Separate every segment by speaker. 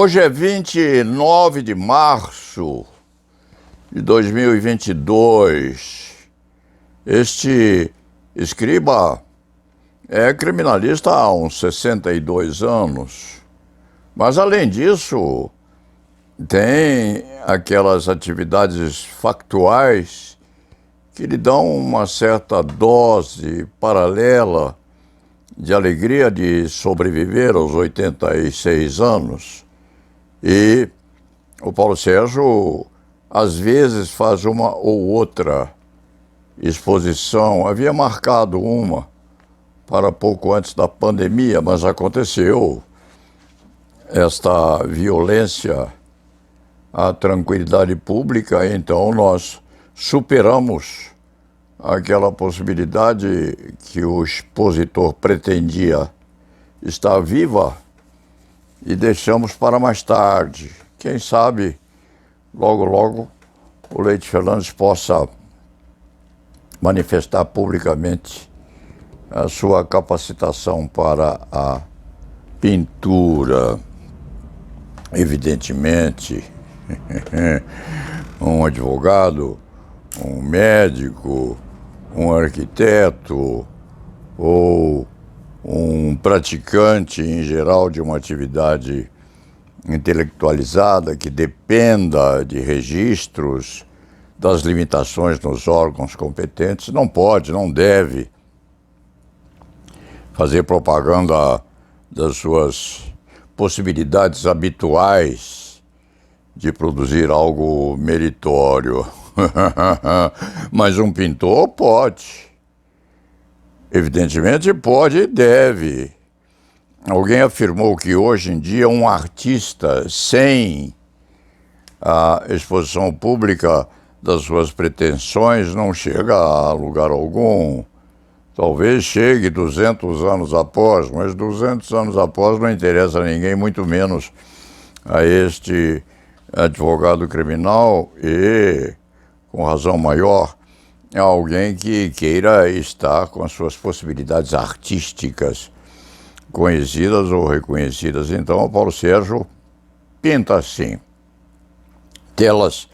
Speaker 1: Hoje é 29 de março de 2022. Este escriba é criminalista há uns 62 anos, mas além disso tem aquelas atividades factuais que lhe dão uma certa dose paralela de alegria de sobreviver aos 86 anos. E o Paulo Sérgio, às vezes, faz uma ou outra exposição. Havia marcado uma para pouco antes da pandemia, mas aconteceu esta violência à tranquilidade pública, então nós superamos aquela possibilidade que o expositor pretendia estar viva e deixamos para mais tarde. Quem sabe, logo, logo, o Leite Fernandes possa manifestar publicamente a sua capacitação para a pintura. Evidentemente, um advogado, um médico, um arquiteto ou um praticante em geral de uma atividade intelectualizada que dependa de registros das limitações nos órgãos competentes, não pode, não deve fazer propaganda das suas possibilidades habituais de produzir algo meritório. Mas um pintor pode. Evidentemente pode e deve. Alguém afirmou que hoje em dia um artista sem a exposição pública das suas pretensões não chega a lugar algum. Talvez chegue 200 anos após, mas 200 anos após não interessa a ninguém, muito menos a este advogado criminal e, com razão maior, a alguém que queira estar com as suas possibilidades artísticas conhecidas ou reconhecidas. Então, o Paulo Sérgio pinta assim, telas,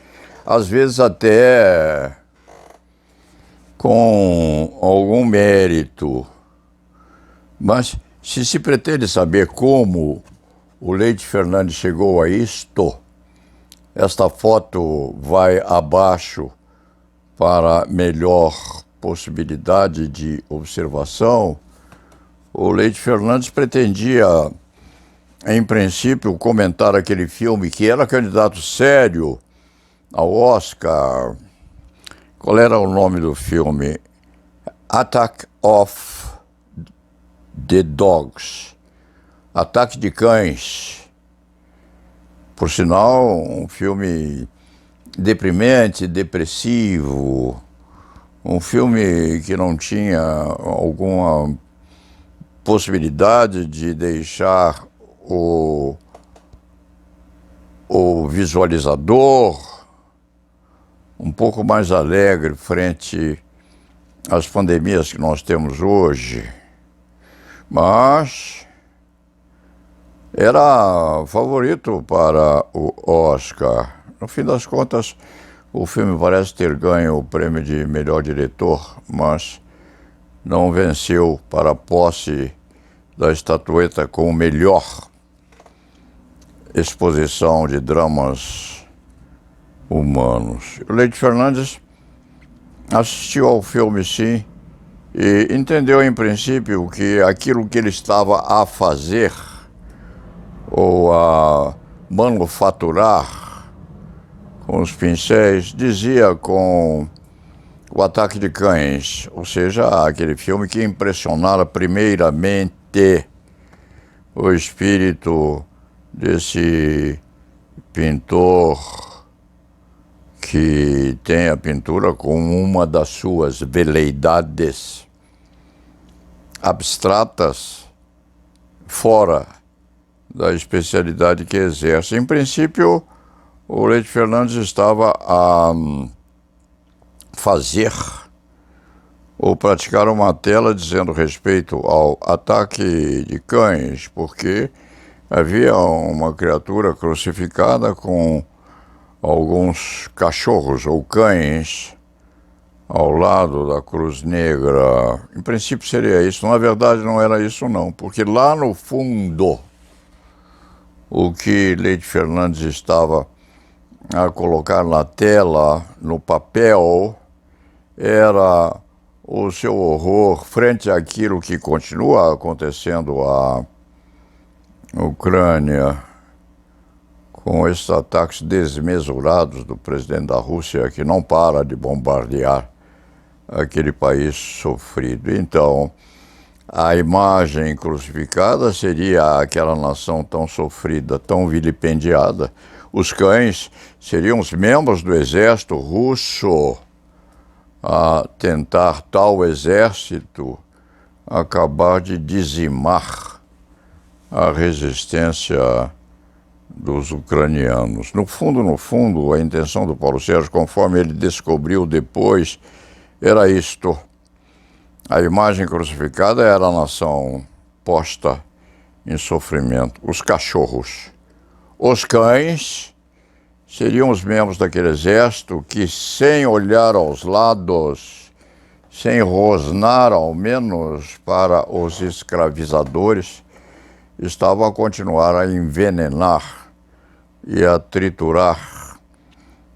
Speaker 1: às vezes até com algum mérito, mas se pretende saber como o Leite Fernandes chegou a isto, esta foto vai abaixo para melhor possibilidade de observação. O Leite Fernandes pretendia, em princípio, comentar aquele filme que era candidato sério ao Oscar. Qual era o nome do filme? Attack of the Dogs. Ataque de Cães. Por sinal, um filme deprimente, depressivo, um filme que não tinha alguma possibilidade de deixar o visualizador um pouco mais alegre frente às pandemias que nós temos hoje, mas era favorito para o Oscar. No fim das contas, o filme parece ter ganho o prêmio de melhor diretor, mas não venceu para a posse da estatueta com melhor exposição de dramas humanos. O Leite Fernandes assistiu ao filme, sim, e entendeu em princípio que aquilo que ele estava a fazer ou a manufaturar com os pincéis dizia com O Ataque de Cães, ou seja, aquele filme que impressionara primeiramente o espírito desse pintor que tem a pintura como uma das suas veleidades abstratas fora da especialidade que exerce. Em princípio, o Leite Fernandes estava a fazer ou praticar uma tela dizendo respeito ao Ataque de Cães, porque havia uma criatura crucificada com alguns cachorros ou cães ao lado da cruz negra. Em princípio seria isso. Na verdade não era isso não, porque lá no fundo o que Leite Fernandes estava a colocar na tela, no papel, era o seu horror frente àquilo que continua acontecendo à Ucrânia, com esses ataques desmesurados do presidente da Rússia, que não para de bombardear aquele país sofrido. Então, a imagem crucificada seria aquela nação tão sofrida, tão vilipendiada. Os cães seriam os membros do exército russo a tentar tal exército acabar de dizimar a resistência dos ucranianos. No fundo, a intenção do Paulo Sérgio, conforme ele descobriu depois, era isto. A imagem crucificada era a nação posta em sofrimento. Os cachorros. Os cães seriam os membros daquele exército que, sem olhar aos lados, sem rosnar ao menos para os escravizadores, estavam a continuar a envenenar e a triturar,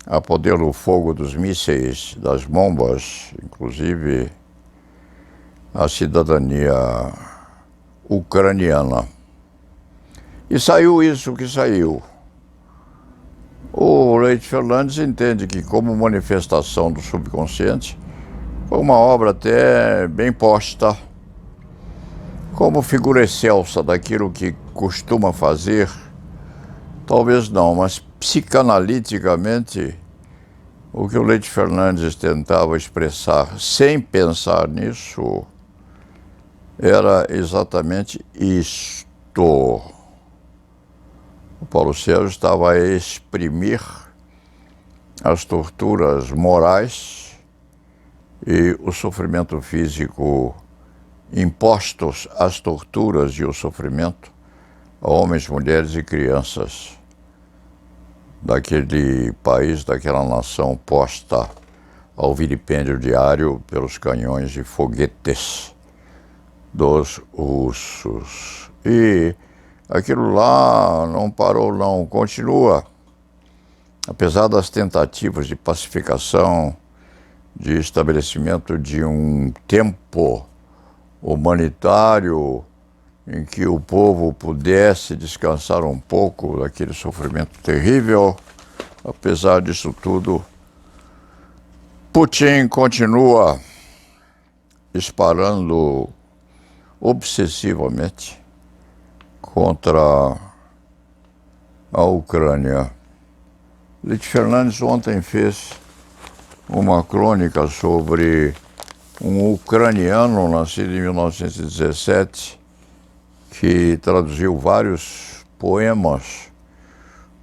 Speaker 1: a poder do fogo dos mísseis, das bombas, inclusive a cidadania ucraniana. E saiu isso que saiu. O Leite Fernandes entende que, como manifestação do subconsciente, foi uma obra até bem posta, como figura excelsa daquilo que costuma fazer. Talvez não, mas psicanaliticamente, o que o Leite Fernandes tentava expressar, sem pensar nisso, era exatamente isto. O Paulo Sérgio estava a exprimir as torturas morais e o sofrimento físico impostos às torturas e o sofrimento a homens, mulheres e crianças daquele país, daquela nação posta ao vilipêndio diário pelos canhões e foguetes dos russos. E aquilo lá não parou não, continua. Apesar das tentativas de pacificação, de estabelecimento de um tempo humanitário em que o povo pudesse descansar um pouco daquele sofrimento terrível, apesar disso tudo, Putin continua disparando obsessivamente contra a Ucrânia. Leite Fernandes ontem fez uma crônica sobre um ucraniano nascido em 1917 que traduziu vários poemas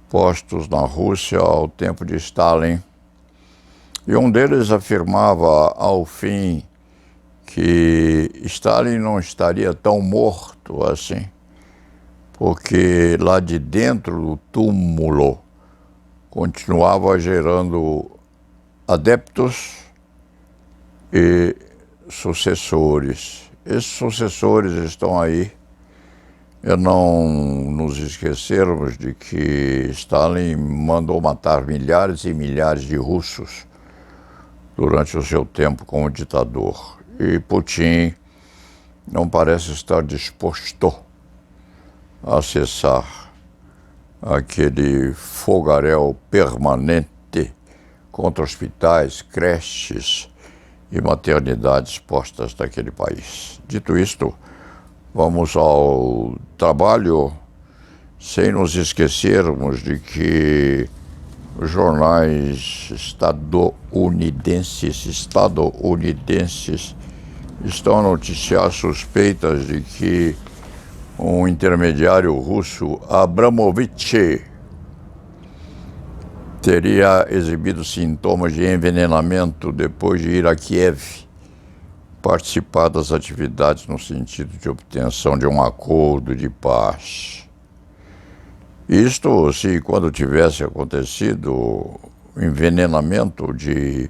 Speaker 1: postos na Rússia ao tempo de Stalin. E um deles afirmava, ao fim, que Stalin não estaria tão morto assim, porque lá de dentro do túmulo continuava gerando adeptos e sucessores. Esses sucessores estão aí. E não nos esquecermos de que Stalin mandou matar milhares e milhares de russos durante o seu tempo como ditador. E Putin não parece estar disposto a cessar aquele fogaréu permanente contra hospitais, creches e maternidades postas naquele país. Dito isto, vamos ao trabalho, sem nos esquecermos de que os jornais estadunidenses estão a noticiar suspeitas de que um intermediário russo, Abramovich, teria exibido sintomas de envenenamento depois de ir a Kiev participar das atividades no sentido de obtenção de um acordo de paz. Isto se quando tivesse acontecido o envenenamento de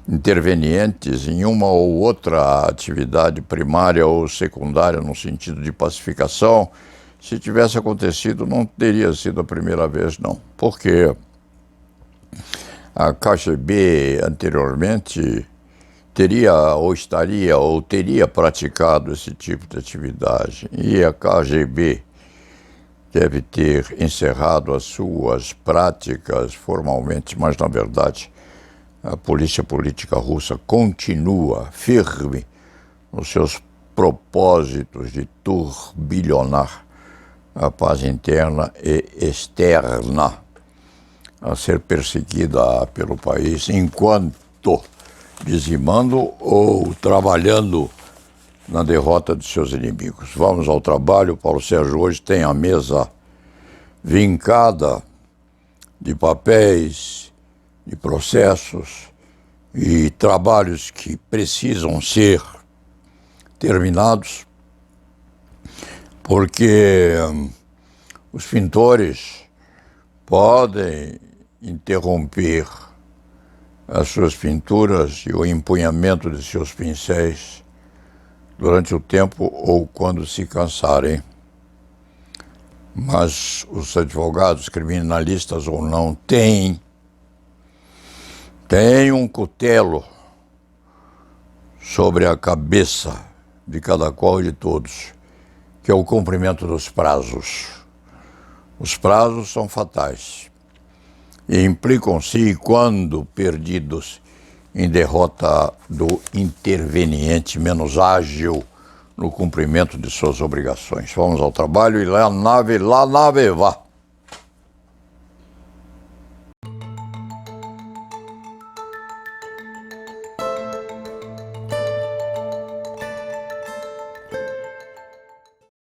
Speaker 1: intervenientes em uma ou outra atividade primária ou secundária no sentido de pacificação, se tivesse acontecido não teria sido a primeira vez, não. Porque a KGB anteriormente teria ou estaria ou teria praticado esse tipo de atividade. E a KGB deve ter encerrado as suas práticas formalmente, mas na verdade a polícia política russa continua firme nos seus propósitos de turbilhonar a paz interna e externa, a ser perseguida pelo país enquanto dizimando ou trabalhando na derrota de seus inimigos. Vamos ao trabalho. Paulo Sérgio hoje tem a mesa vincada de papéis, de processos e trabalhos que precisam ser terminados, porque os pintores podem interromper as suas pinturas e o empunhamento de seus pincéis durante o tempo ou quando se cansarem. Mas os advogados, criminalistas ou não, têm um cutelo sobre a cabeça de cada qual e de todos, que é o cumprimento dos prazos. Os prazos são fatais e implicam-se, quando perdidos, em derrota do interveniente menos ágil no cumprimento de suas obrigações. Vamos ao trabalho e lá nave vá.